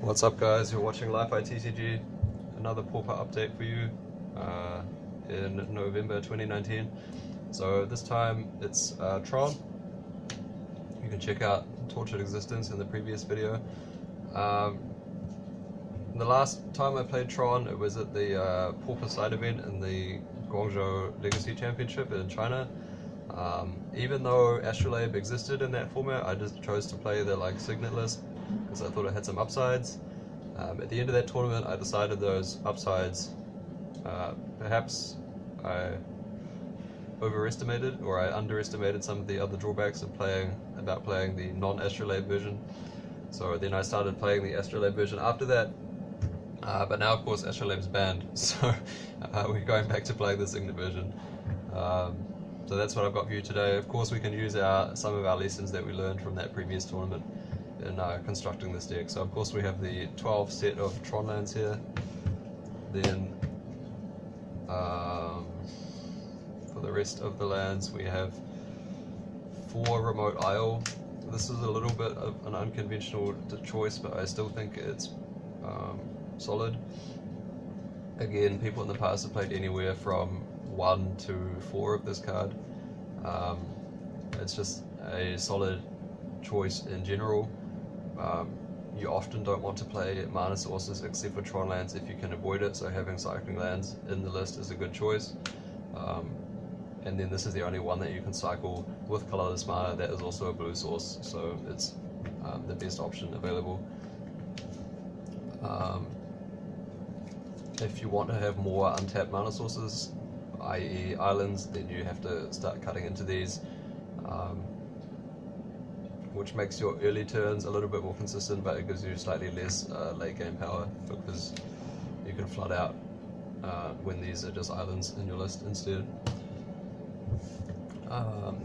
What's up guys, you're watching Li-Fi TCG, another Pauper update for you in November 2019. So this time it's Tron. You can check out Tortured Existence in the previous video. The last time I played Tron, it was at the Pauper side event in the Guangzhou Legacy Championship in China. Even though Astrolabe existed in that format, I just chose to play the Signet list because I thought it had some upsides. At the end of that tournament, I decided those upsides, perhaps I overestimated or I underestimated some of the other drawbacks of playing the non-Astrolabe version. So then I started playing the Astrolabe version after that. But now, of course, Astrolabe's banned, so we're going back to playing the Signet version. So that's what I've got for you today. Of course, we can use some of our lessons that we learned from that previous tournament in constructing this deck. So of course we have the 12 set of Tron lands here. Then for the rest of the lands we have 4 Remote Isle. This is a little bit of an unconventional choice, but I still think it's solid. Again, people in the past have played anywhere from 1 to 4 of this card. It's just a solid choice in general. You often don't want to play mana sources except for Tron lands if you can avoid it, so having cycling lands in the list is a good choice. And then this is the only one that you can cycle with colorless mana that is also a blue source, so it's the best option available. If you want to have more untapped mana sources, i.e. islands, then you have to start cutting into these, which makes your early turns a little bit more consistent, but it gives you slightly less late game power because you can flood out when these are just islands in your list instead.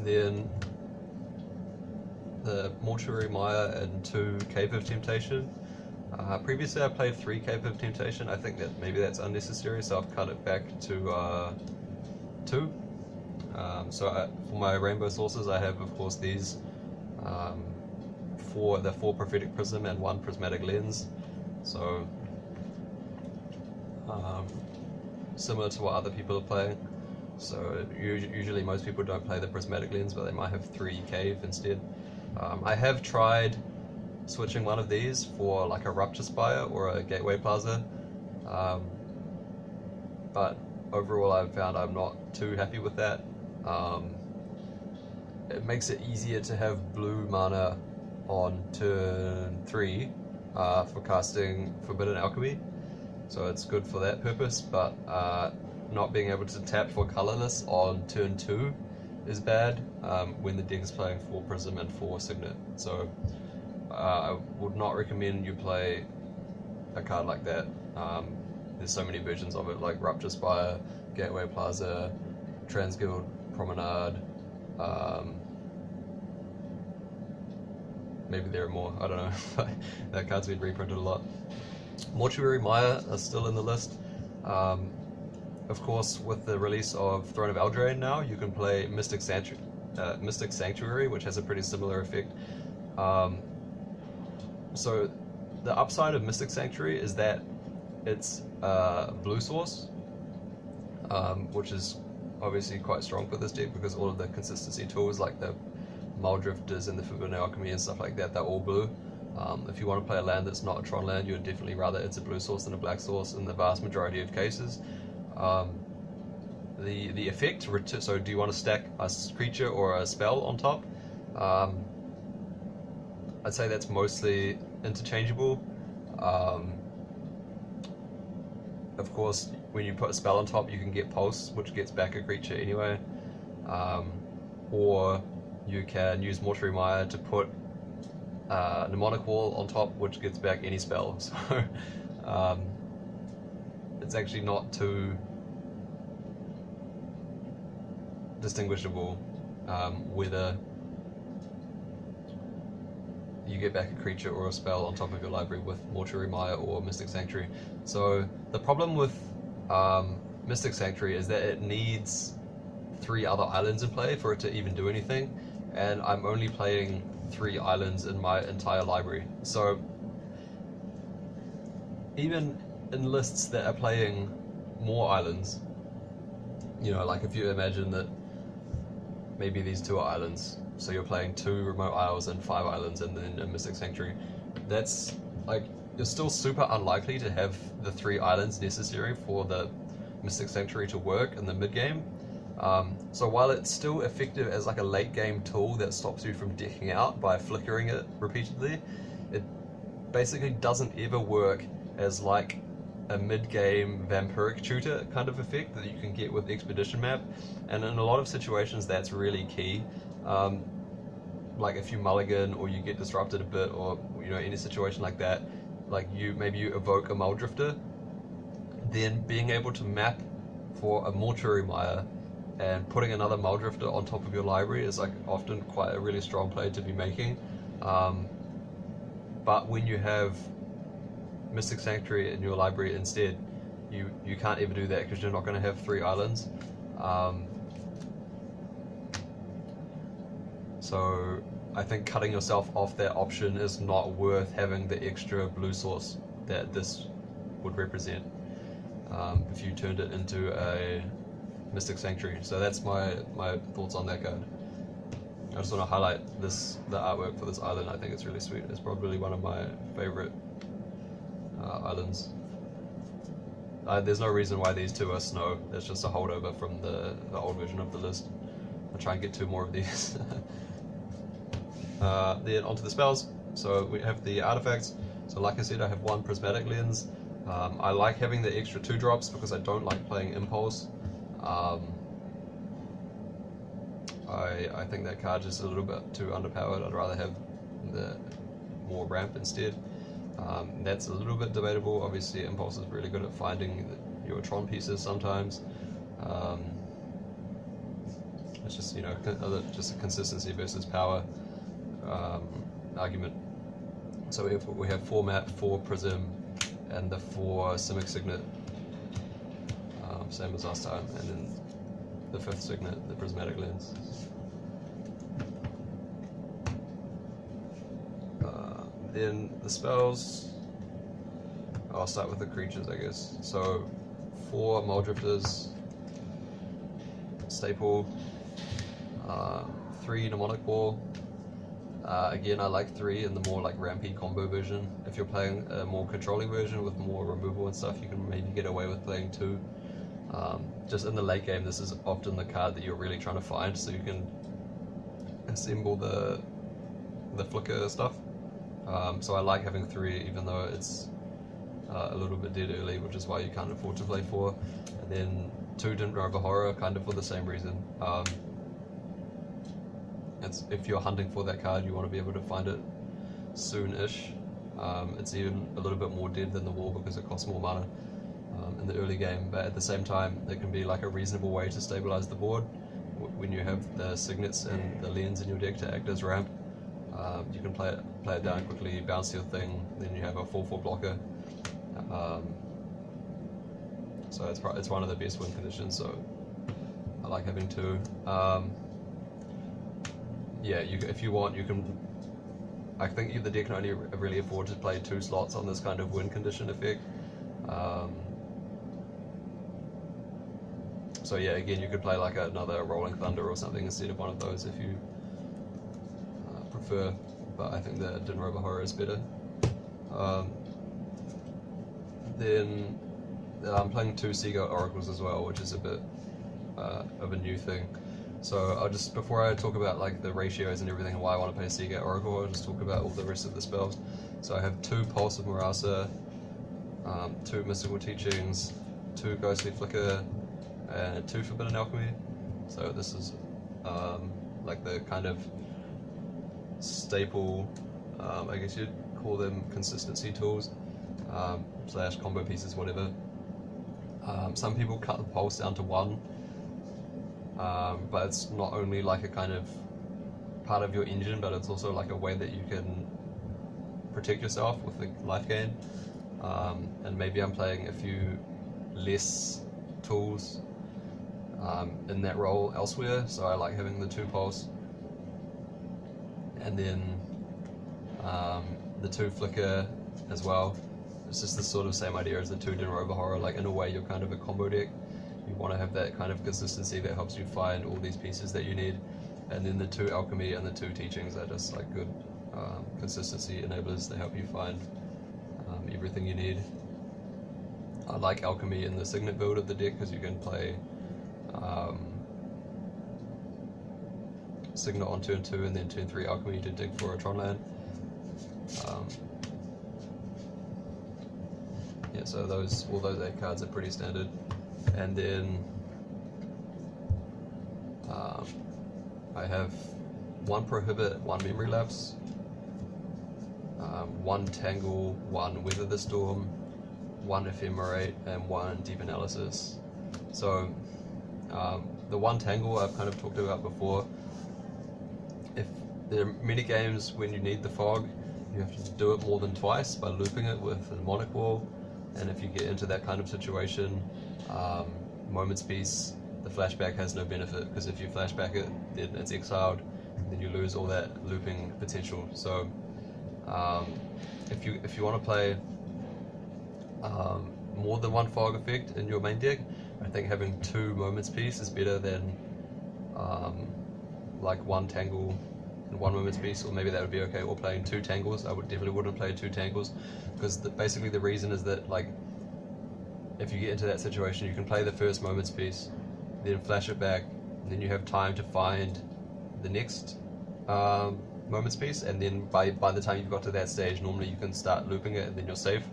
Then the Mortuary Mire and 2 Cave of Temptation. Previously I played 3 Cave of Temptation. I think that maybe that's unnecessary, so I've cut it back to 2. For my rainbow sources I have, of course, these. For the 4 Prophetic Prism and 1 Prismatic Lens, so similar to what other people are playing. So usually most people don't play the Prismatic Lens, but they might have 3 Cave instead. I have tried switching one of these for like a Rupture Spire or a Gateway Plaza, but overall I've found I'm not too happy with that. It makes it easier to have blue mana on turn 3 for casting Forbidden Alchemy, so it's good for that purpose, but not being able to tap for colorless on turn 2 is bad when the deck is playing 4 Prism and 4 Signet. So I would not recommend you play a card like that. There's so many versions of it, like Rupture Spire, Gateway Plaza, Transguild Promenade, maybe there are more, I don't know. That card's been reprinted a lot. Mortuary Mire are still in the list. Of course, with the release of Throne of Eldraine now, you can play Mystic Sanctuary, which has a pretty similar effect. So the upside of Mystic Sanctuary is that it's blue source, which is obviously quite strong for this deck because all of the consistency tools like the Mulldrifters and the Forbidden Alchemy and stuff like that, they're all blue. If you want to play a land that's not a Tron land, you'd definitely rather it's a blue source than a black source in the vast majority of cases. The effect, so do you want to stack a creature or a spell on top? I'd say that's mostly interchangeable. Of course, when you put a spell on top, you can get Pulse, which gets back a creature anyway. Or you can use Mortuary Mire to put Mnemonic Wall on top, which gets back any spell. So it's actually not too distinguishable whether you get back a creature or a spell on top of your library with Mortuary Mire or Mystic Sanctuary. So the problem with Mystic Sanctuary is that it needs 3 other islands in play for it to even do anything, and I'm only playing 3 islands in my entire library. So even in lists that are playing more islands, you know, like if you imagine that maybe these 2 are islands, so you're playing 2 remote isles and 5 islands and then a Mystic Sanctuary, that's like, you're still super unlikely to have the 3 islands necessary for the Mystic Sanctuary to work in the mid game. So while it's still effective as like a late game tool that stops you from decking out by flickering it repeatedly, it basically doesn't ever work as like a mid-game vampiric tutor kind of effect that you can get with Expedition Map, and in a lot of situations that's really key. Like if you mulligan or you get disrupted a bit, or you know, any situation like that, like maybe you evoke a Mulldrifter, then being able to map for a Mortuary Mire and putting another Mulldrifter on top of your library is like often quite a really strong play to be making. But when you have Mystic Sanctuary in your library instead, you can't ever do that because you're not going to have 3 islands. So I think cutting yourself off that option is not worth having the extra blue source that this would represent if you turned it into a Mystic Sanctuary. So that's my thoughts on that card. I just want to highlight the artwork for this island. I think it's really sweet. It's probably one of my favorite islands. There's no reason why these 2 are snow. It's just a holdover from the old version of the list. I'll try and get 2 more of these. Then onto the spells. So we have the artifacts. So like I said, I have 1 Prismatic Lens. I like having the extra 2 drops because I don't like playing Impulse. I think that card is a little bit too underpowered. I'd rather have the more ramp instead. That's a little bit debatable. Obviously Impulse is really good at finding your Tron pieces sometimes. It's just, you know, just a consistency versus power argument. So we have 4 map, 4 prism, and the 4 Simic Signet, same as last time, and then the 5th Signet, the Prismatic Lens. Then the spells, I'll start with the creatures, I guess. So 4 Mulldrifters, staple, 3 Mnemonic Wall. Again, I like 3 in the more like rampy combo version. If you're playing a more controlling version with more removal and stuff, you can maybe get away with playing 2. Just in the late game, this is often the card that you're really trying to find, so you can assemble the flicker stuff. So I like having 3, even though it's a little bit dead early, which is why you can't afford to play 4. And then 2 Dinrova Horror, kind of for the same reason. If you're hunting for that card, you want to be able to find it soon-ish. It's even a little bit more dead than the wall because it costs more mana in the early game, but at the same time it can be like a reasonable way to stabilize the board when you have the signets and the lens in your deck to act as ramp. You can play it down quickly, bounce your thing, then you have a 4/4 blocker. So it's one of the best win conditions, so I like having 2. Yeah, if you want, you can. I think the deck can only really afford to play 2 slots on this kind of win condition effect. So yeah, again, you could play like another Rolling Thunder or something instead of one of those if you prefer, but I think the Dinrova Horror is better. Then I'm playing 2 Seagull Oracles as well, which is a bit of a new thing. So I'll just, before I talk about like the ratios and everything and why I want to play Seagull Oracle, I'll just talk about all the rest of the spells. So I have 2 Pulse of Murasa, 2 Mystical Teachings, 2 Ghostly Flicker, and 2 Forbidden Alchemy. So this is like the kind of staple, I guess you'd call them consistency tools, / combo pieces, whatever. Some people cut the Pulse down to 1, but it's not only like a kind of part of your engine, but it's also like a way that you can protect yourself with the life gain. And maybe I'm playing a few less tools in that role elsewhere, so I like having the 2 Pulse. And then the 2 Flicker as well. it's just the sort of same idea as the 2 Dinrova Horror. Like, in a way, you're kind of a combo deck. You want to have that kind of consistency that helps you find all these pieces that you need. And then the 2 Alchemy and the 2 Teachings are just like good consistency enablers that help you find everything you need. I like Alchemy in the Signet build of the deck because you can play Signet on turn 2 and then turn 3 Alchemy to dig for a Tron land. Yeah, so all those 8 cards are pretty standard. And then I have 1 Prohibit, 1 Memory Lapse, 1 Tangle, 1 Weather the Storm, 1 Ephemerate, and 1 Deep Analysis. So the 1 Tangle I've kind of talked about before. If there are many games when you need the fog, you have to do it more than twice by looping it with the Mnemonic Wall. And if you get into that kind of situation, Moment's Peace, the flashback has no benefit, because if you flashback it, then it's exiled, then you lose all that looping potential. So if you want to play more than 1 fog effect in your main deck, I think having 2 Moment's Peace is better than like 1 Tangle and 1 Moment's Peace, or maybe that would be okay, or playing 2 Tangles. I definitely wouldn't play 2 Tangles, because basically the reason is that, like, if you get into that situation, you can play the first Moment's Peace, then flash it back, and then you have time to find the next Moment's Peace, and then by the time you've got to that stage, normally you can start looping it, and then you're safe.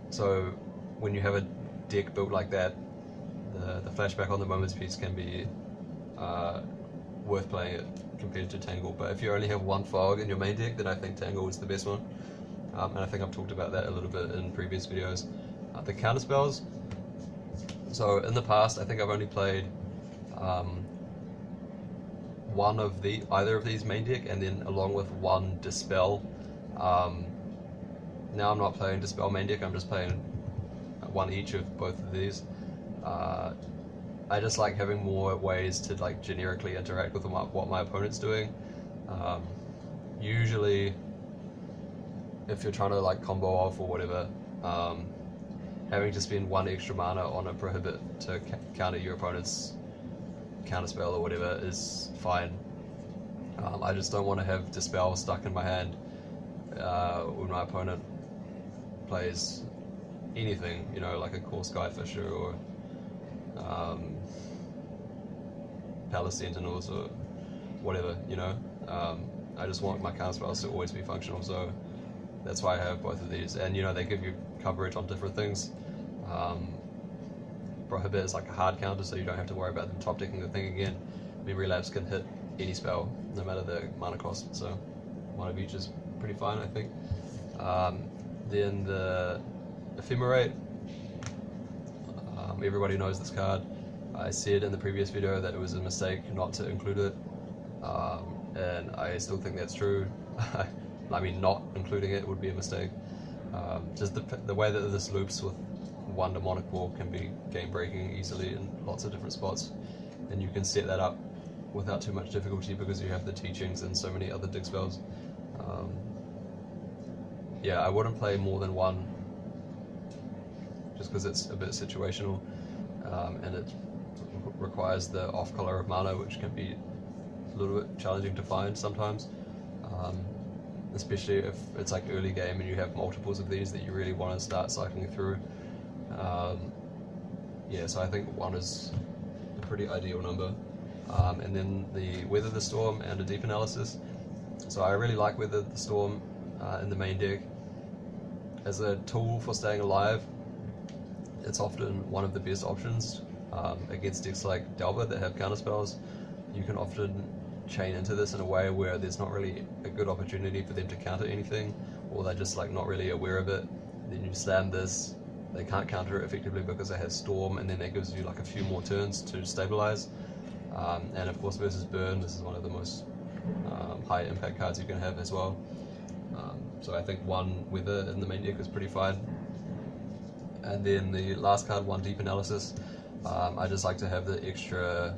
So when you have a deck built like that, the flashback on the Moment's Peace can be worth playing it compared to Tangle. But if you only have 1 fog in your main deck, then I think Tangle is the best one. And I think I've talked about that a little bit in previous videos. The counterspells. So in the past, I think I've only played either of these main deck, and then along with 1 Dispel. Now I'm not playing Dispel main deck, I'm just playing 1 each of both of these. I just like having more ways to like generically interact with what my opponent's doing. Usually, if you're trying to like combo off or whatever, having to spend 1 extra mana on a Prohibit to counter your opponent's counterspell or whatever is fine. I just don't want to have Dispel stuck in my hand when my opponent plays anything, you know, like a Core Skyfisher or Palace Sentinels or whatever, you know. I just want my counterspells to always be functional, so that's why I have both of these. And you know, they give you coverage on different things. Prohibit is like a hard counter, so you don't have to worry about them top decking the thing again. Memory Lapse can hit any spell, no matter the mana cost, so 1 of each is pretty fine, I think. Then the Ephemerate, everybody knows this card. I said in the previous video that it was a mistake not to include it, and I still think that's true. I mean, not including it would be a mistake. Just the way that this loops with 1 Mnemonic Wall can be game breaking easily in lots of different spots, and you can set that up without too much difficulty because you have the Teachings and so many other dig spells. Yeah, I wouldn't play more than 1 just because it's a bit situational, and it requires the off color of mana, which can be a little bit challenging to find sometimes, especially if it's like early game and you have multiples of these that you really want to start cycling through. Yeah, so I think 1 is a pretty ideal number. And then the Weather the Storm and a Deep Analysis. So I really like Weather the Storm in the main deck. As a tool for staying alive, it's often one of the best options against decks like Delver that have counterspells. You can often chain into this in a way where there's not really a good opportunity for them to counter anything, or they're just like not really aware of it. Then you slam this, they can't counter it effectively because it has Storm, and then that gives you like a few more turns to stabilize. And of course versus Burn, this is one of the most high impact cards you can have as well. So I think 1 Weather in the main deck is pretty fine. And then the last card, 1 Deep Analysis. I just like to have the extra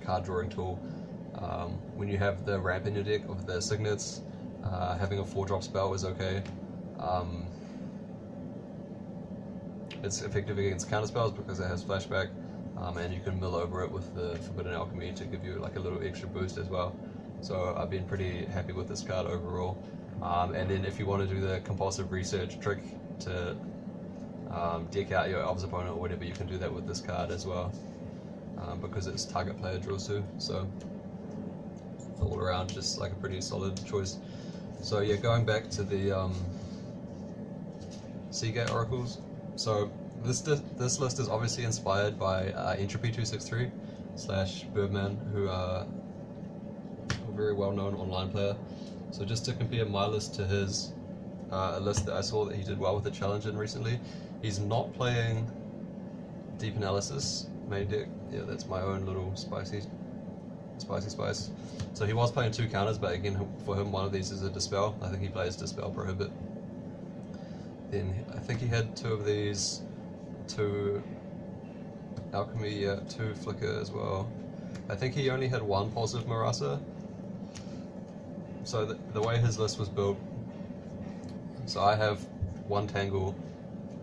card drawing tool. When you have the ramp in your deck of the Signets, having a 4-drop spell is okay. It's effective against counter spells because it has flashback, and you can mill over it with the Forbidden Alchemy to give you like a little extra boost as well. So I've been pretty happy with this card overall. And then if you want to do the compulsive research trick to deck out your Elves opponent or whatever, you can do that with this card as well, because it's target player draws too. So all around just like a pretty solid choice. So yeah, going back to the Seagate Oracles. So this list is obviously inspired by Entropy263 / Birdman, who are a very well-known online player. So just to compare my list to his, a list that I saw that he did well with the challenge in recently, he's not playing Deep Analysis main deck. Yeah, that's my own little spicy spice. So he was playing 2 counters, but again, for him, one of these is a Dispel. I think he plays Dispel Prohibit. Then I think he had 2 of these, 2 Alchemy, 2 Flicker as well. I think he only had 1 Pulse of Murasa. So the way his list was built, so I have 1 Tangle,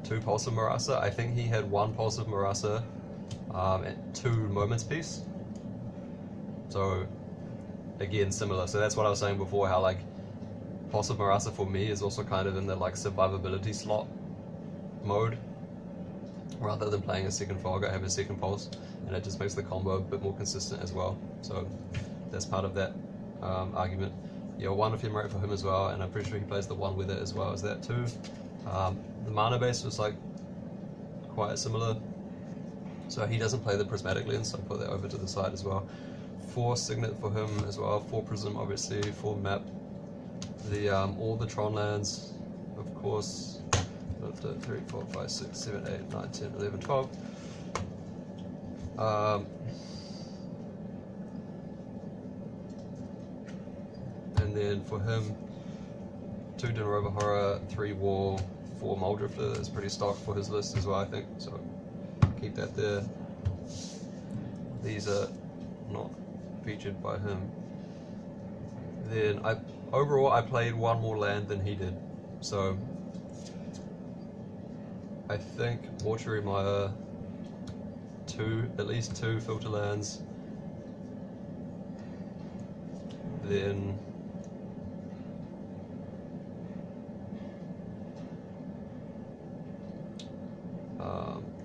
2 Pulse of Murasa. I think he had 1 Pulse of Murasa and 2 Moments Peace. So again, similar. So that's what I was saying before, how like Pulse of Murasa for me is also kind of in the like survivability slot mode. Rather than playing a second Fog, I have a second Pulse, and it just makes the combo a bit more consistent as well. So that's part of that argument. Yeah, 1 Ephemerate for him as well, and I'm pretty sure he plays the 1 with it as well as that too. The mana base was like quite similar, so he doesn't play the Prismatic Lens, so I put that over to the side as well. 4 Signet for him as well, 4 Prism obviously, 4 Map. The all the Tron lands, of course. 3, 4, 5, 6, 7, 8, 9, 10, 11, 12. And then for him, 2 Dinrova Horror, 3 War, 4 Mulldrifter is pretty stock for his list as well, I think. So keep that there. These are not featured by him. Then overall I played 1 more land than he did. So I think Mortuary Mire, at least 2 filter lands. Then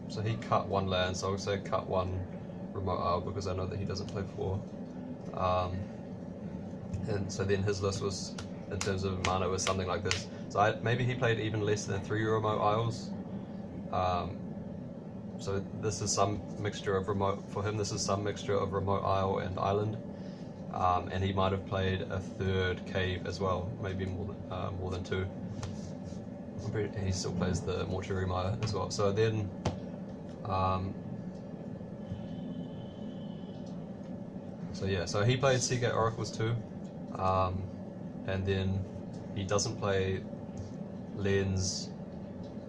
so he cut 1 land, so I would say cut 1 Remote Isle because I know that he doesn't play 4. And so then his list was, in terms of mana, was something like this. So maybe he played even less than 3 Remote Isles. So this is some mixture of remote, for him this is some mixture of Remote Isle and Island. And he might have played a 3rd Cave as well, maybe more than 2. He still plays the Mortuary Mire as well. So then, so yeah, so he played Seagate Oracles too, and then he doesn't play Lens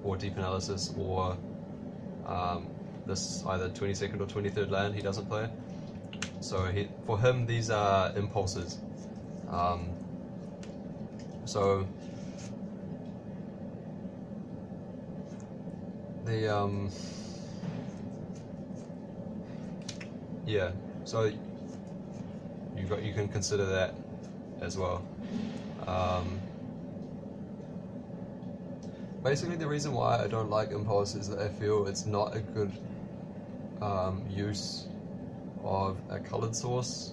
or Deep Analysis or this either 22nd or 23rd land he doesn't play. So for him these are impulses. So the yeah, so you can consider that as well. Basically the reason why I don't like Impulse is that I feel it's not a good use of a colored source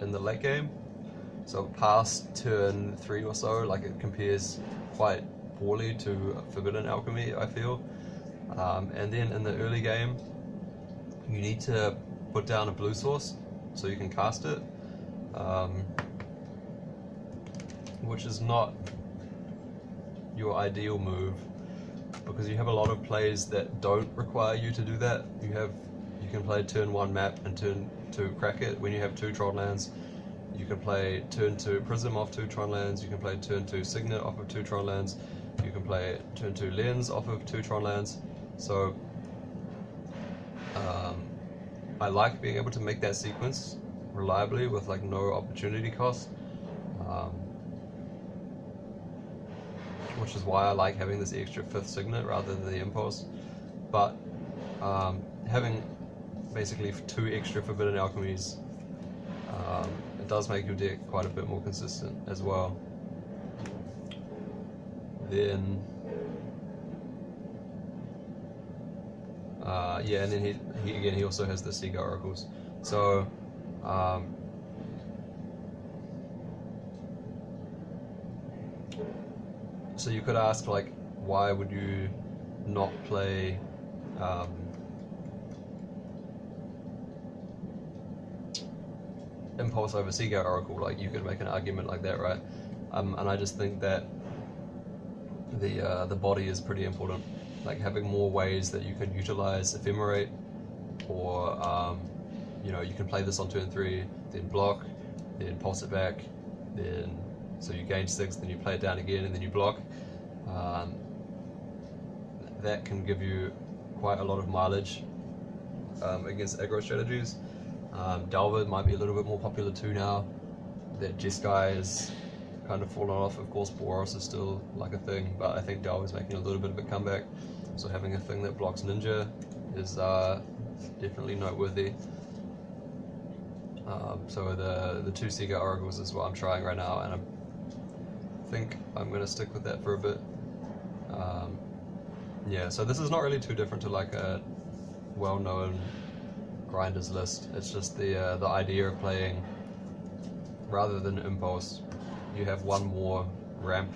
in the late game. So past turn 3 or so, like it compares quite poorly to Forbidden Alchemy, I feel. And then in the early game, you need to put down a blue source so you can cast it, which is not your ideal move because you have a lot of plays that don't require you to do that. You can play turn 1 map and turn 2 crack it when you have 2 Tron lands. You can play turn 2 Prism off 2 Tron lands. You can play turn 2 Signet off of 2 Tron lands. You can play turn 2 Lens off of 2 Tron lands. So I like being able to make that sequence reliably with like no opportunity cost, which is why I like having this extra 5th Signet rather than the Impulse. But having basically 2 extra Forbidden Alchemies, it does make your deck quite a bit more consistent as well. Then yeah, and then he also has the Seagull Oracles. So so you could ask, like, why would you not play Impulse over Seagull Oracle? Like, you could make an argument like that, right? And I just think that the body is pretty important. Like, having more ways that you can utilize Ephemerate, or you know, you can play this on turn 3, then block, then pulse it back, then so you gain 6, then you play it down again, and then you block. That can give you quite a lot of mileage against aggro strategies. Delver might be a little bit more popular too now that Jeskai is kind of fallen off. Of course, Boros is still like a thing, but I think Delver is making a little bit of a comeback. So having a thing that blocks Ninja is definitely noteworthy. So the 2 Seagull Oracles is what I'm trying right now, and I think I'm going to stick with that for a bit. Yeah, so this is not really too different to like a well-known grinders list. It's just the idea of playing, rather than Impulse, you have one more ramp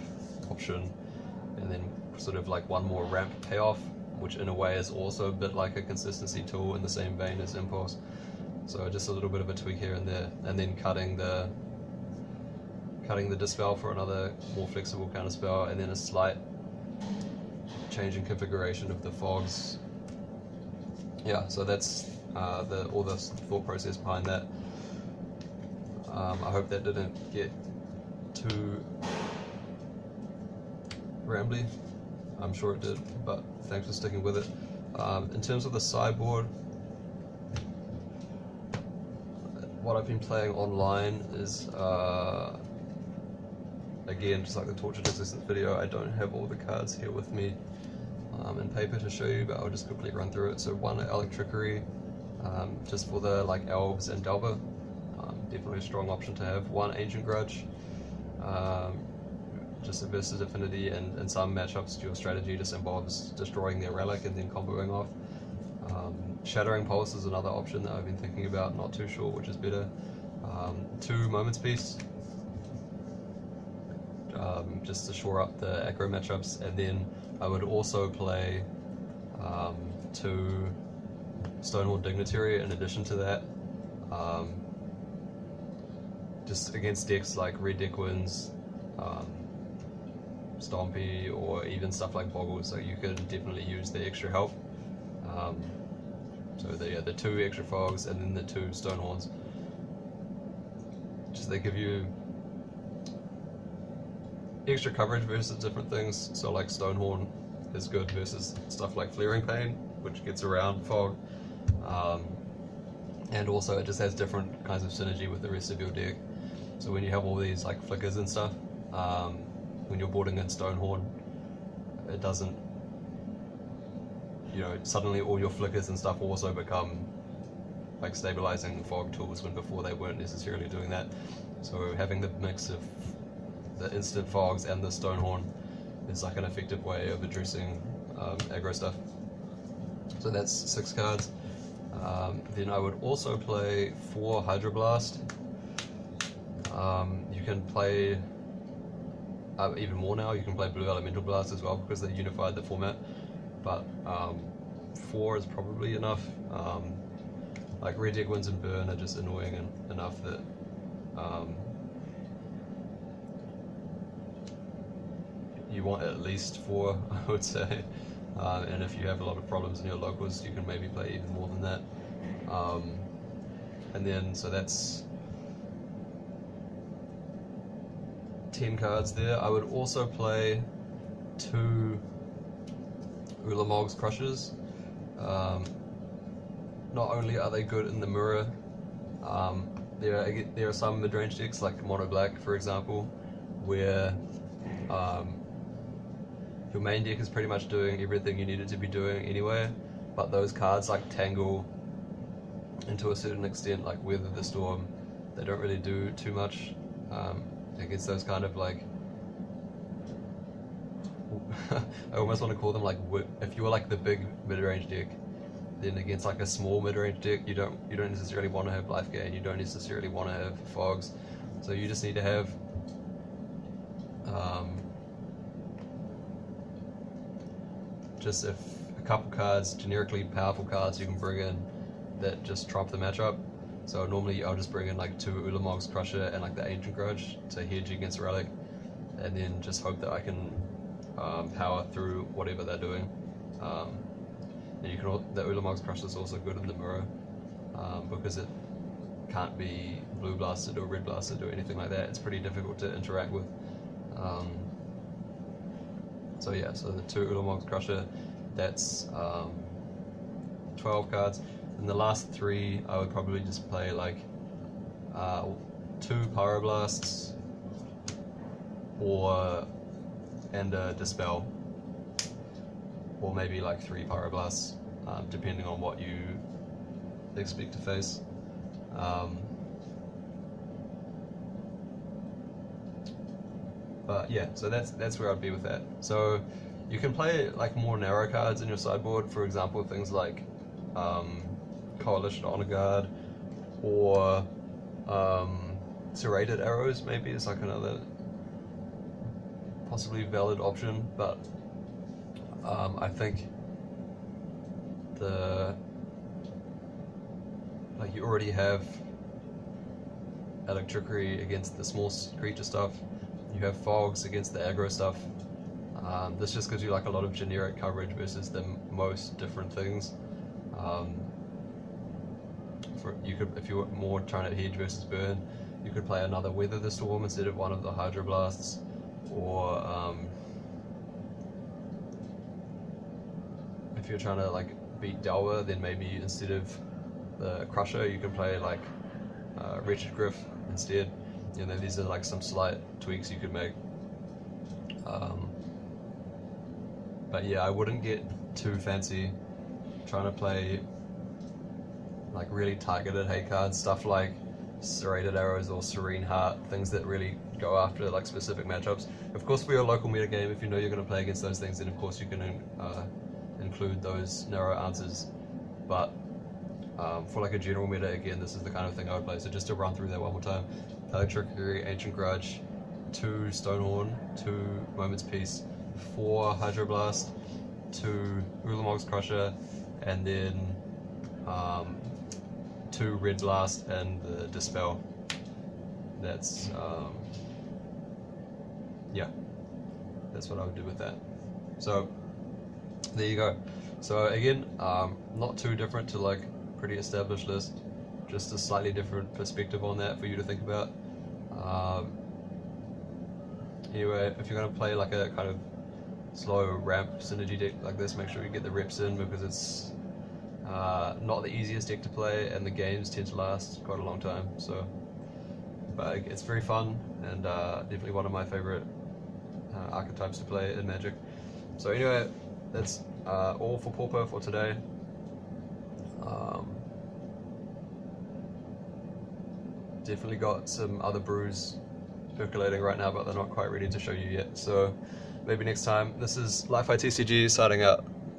option, and then sort of like one more ramp payoff, which in a way is also a bit like a consistency tool in the same vein as Impulse. So just a little bit of a tweak here and there, and then cutting the Dispel for another more flexible kind of spell, and then a slight change in configuration of the fogs. Yeah, so that's all the thought process behind that. I hope that didn't get too rambly. I'm sure it did, but thanks for sticking with it. In terms of the sideboard, what I've been playing online is, again, just like the Tortured Existence video, I don't have all the cards here with me in paper to show you, but I'll just quickly run through it. So 1 Electrickery, just for the like elves and Delver, definitely a strong option to have. 1 Ancient Grudge, just versus Affinity, and in some matchups your strategy just involves destroying their relic and then comboing off. Shattering Pulse is another option that I've been thinking about, not too sure which is better. 2 Moments Peace, just to shore up the aggro matchups, and then I would also play 2 Stonehorn Dignitary in addition to that, just against decks like Red Deck Wins, Stompy, or even stuff like Boggle, so you can definitely use the extra help. So the 2 extra fogs and then the 2 Stonehorns, just they give you extra coverage versus different things. So like Stonehorn is good versus stuff like Flaring Pain, which gets around fog, and also it just has different kinds of synergy with the rest of your deck. So when you have all these like flickers and stuff, when you're boarding in Stonehorn, it doesn't, you know, suddenly all your flickers and stuff also become like stabilizing fog tools when before they weren't necessarily doing that. So having the mix of the instant fogs and the Stonehorn is like an effective way of addressing aggro stuff. So that's 6 cards. Then I would also play 4 Hydroblast. You can play even more now. You can play Blue Elemental Blast as well because they unified the format, but 4 is probably enough. Like Red Deck Wins and Burn are just annoying enough that you want at least 4, I would say. And if you have a lot of problems in your locals, you can maybe play even more than that. And then, so that's 10 cards there. I would also play 2 Ulamog's Crushes. not only are they good in the mirror, there are some mid-range decks like Mono Black, for example, where your main deck is pretty much doing everything you need it to be doing anyway, but those cards like Tangle, and to a certain extent like Weather the Storm, they don't really do too much against those kind of like I almost want to call them like, if you're like the big mid-range deck, then against like a small mid-range deck, you don't necessarily want to have life gain, you don't necessarily want to have fogs, so you just need to have just a couple cards, generically powerful cards you can bring in that just trump the matchup. So normally I'll just bring in like 2 Ulamog's Crusher and like the Ancient Grudge to hedge against Relic, and then just hope that I can power through whatever they're doing. And you can the Ulamog's Crusher is also good in the mirror because it can't be blue blasted or red blasted or anything like that. It's pretty difficult to interact with. So yeah, so the 2 Ulamog's Crusher, that's 12 cards. And the last 3, I would probably just play like 2 Pyroblasts and a Dispel, or maybe like 3 Pyroblasts, depending on what you expect to face. But yeah, so that's where I'd be with that. So you can play like more narrow cards in your sideboard, for example things like Coalition Honor Guard, or Serrated Arrows maybe is like another possibly valid option, but I think you already have Electrickery against the small creature stuff, you have Fogs against the aggro stuff. This just gives you like a lot of generic coverage versus the most different things. If you were more trying to hedge versus burn, you could play another Weather the Storm instead of one of the Hydroblasts, or if you're trying to like beat Delver, then maybe instead of the Crusher you can play like Wretched Griff instead. You know, these are like some slight tweaks you could make. But yeah, I wouldn't get too fancy trying to play like really targeted hate cards, stuff like Serrated Arrows or Serene Heart, things that really go after like specific matchups. Of course, for your local meta game, if you know you're going to play against those things, then of course you can include those narrow answers. But for like a general meta, again, this is the kind of thing I would play. So just to run through that one more time: Electrickery, Ancient Grudge, 2 Stonehorn, 2 Moment's Peace, 4 Hydroblast, 2 Ulamog's Crusher, and then 2 Red Blast and the Dispel. That's yeah, that's what I would do with that. So there you go. So again, not too different to like pretty established list, just a slightly different perspective on that for you to think about. Anyway, if you're going to play like a kind of slow ramp synergy deck like this, make sure you get the reps in, because it's not the easiest deck to play, and the games tend to last quite a long time. So, but it's very fun, and definitely one of my favorite archetypes to play in Magic. So anyway, that's all for Pauper for today. Definitely got some other brews percolating right now, but they're not quite ready to show you yet. So maybe next time. This is Li-Fi TCG signing out.